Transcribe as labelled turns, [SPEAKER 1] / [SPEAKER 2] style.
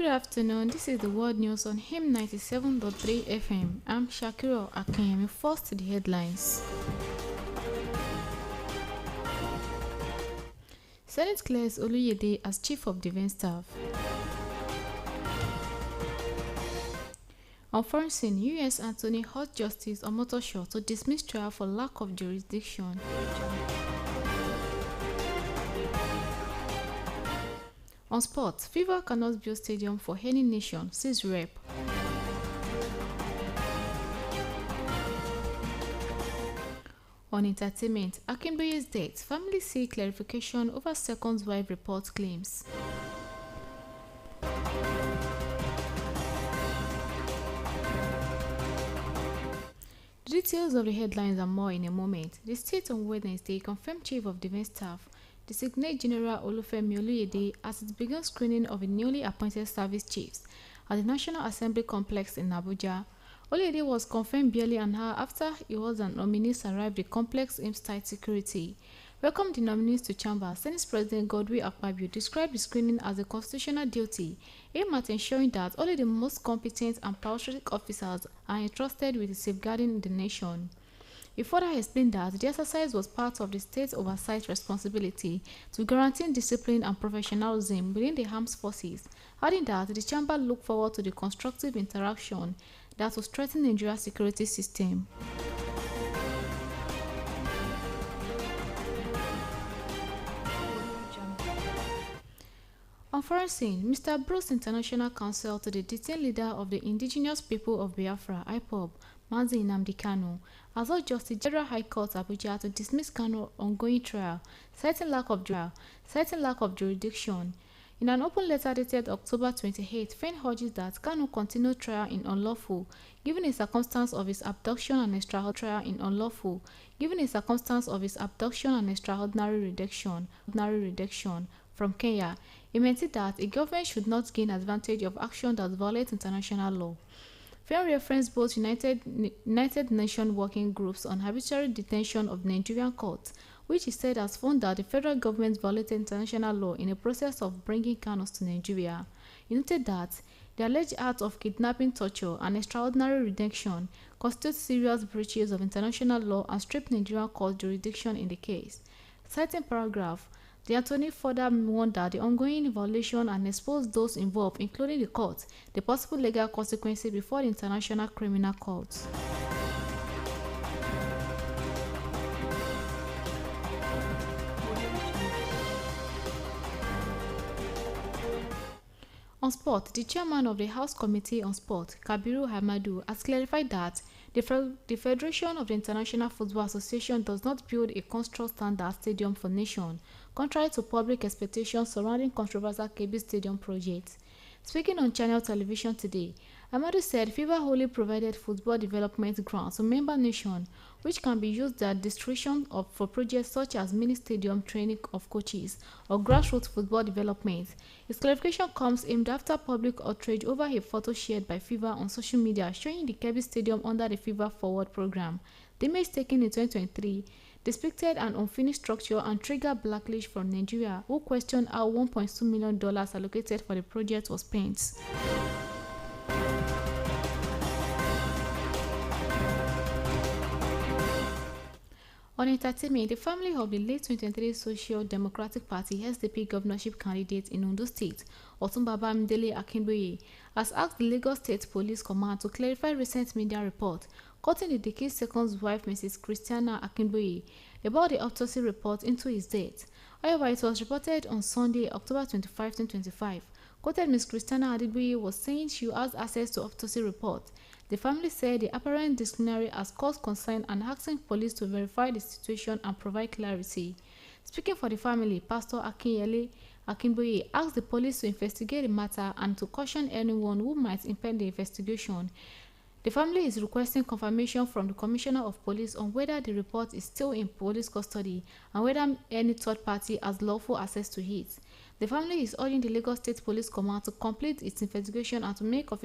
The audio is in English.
[SPEAKER 1] Good afternoon, this is the World News on HIM 97.3 FM. I'm SHAQEEROH AKINYEMI. First to the headlines. Senate clears Oluyede as Chief of Defense Staff. On foreign scene, U.S. Attorney Hot Justice Omotosho to dismiss trial for lack of jurisdiction. On sports, FIFA cannot build stadium for any nation, says Rep. On entertainment, Akinboye's death, family seek clarification over second wife report claims. The details of the headlines and more in a moment. The state on Wednesday confirmed Chief of Defense Staff designate General Olufemi Oluyede as it began screening of the newly appointed service chiefs at the National Assembly Complex in Abuja. Oluyede was confirmed barely an hour after he was and nominees arrived the complex aims tight security. Welcomed the nominees to chamber, Senate President Godwin Akpabio described the screening as a constitutional duty aimed at ensuring that only the most competent and patriotic officers are entrusted with safeguarding the nation. He further explained that the exercise was part of the state's oversight responsibility to guarantee discipline and professionalism within the armed forces, adding that the chamber looked forward to the constructive interaction that will strengthen Nigeria's security system. On foreign scene, Mr. Bruce International Counsel to the detained leader of the Indigenous People of Biafra, IPOB, Mazi Nnamdi Kanu, has urged Justice General High Court Abuja to dismiss Kanu's ongoing trial, citing lack of jurisdiction. In an open letter dated October 28, Fen urges that Kanu continue trial in unlawful, given a circumstance of his abduction and extraordinary reduction from Kenya. He maintained that a government should not gain advantage of action that violates international law. Fen referenced both United Nations working groups on arbitrary detention of Nigerian courts, which he said has found that the federal government violated international law in the process of bringing Kanus to Nigeria. He noted that the alleged acts of kidnapping, torture, and extraordinary detention constitute serious breaches of international law and strip Nigerian court jurisdiction in the case. Citing paragraph, the attorney further warned that the ongoing violation and exposed those involved, including the court, the possible legal consequences before the International Criminal Court. On sport, the chairman of the House Committee on Sport, Kabiru Hamadu, has clarified that the Federation of the International Football Association does not build a construct standard stadium for nation, contrary to public expectations surrounding controversial KB Stadium projects. Speaking on Channel Television today, Hamadu said FIFA wholly provided football development grants to member nations, which can be used at discretion for projects such as mini stadium training of coaches or grassroots football development. His clarification comes aimed after public outrage over a photo shared by FIFA on social media showing the KB Stadium under the FIFA Forward program. The image taken in 2023 depicted an unfinished structure and triggered backlash from Nigeria, who questioned how $1.2 million allocated for the project was spent. On entertainment, the family of the late 2023 Social Democratic Party SDP governorship candidate in Ondo State, Otunba Bamidele Akinboye, has asked the Lagos State Police Command to clarify recent media report cutting the deceased second wife, Mrs. Christiana Akinboye, about the autopsy report into his death. However, it was reported on Sunday, October 25, 2025, quoted Ms. Christiana Akinboye was saying she has access to autopsy report. The family said the apparent disciplinary has caused concern and asking police to verify the situation and provide clarity. Speaking for the family, Pastor Akinyemi Akinboye asked the police to investigate the matter and to caution anyone who might impede the investigation. The family is requesting confirmation from the Commissioner of Police on whether the report is still in police custody and whether any third party has lawful access to it. The family is urging the Lagos State Police Command to complete its investigation and to make official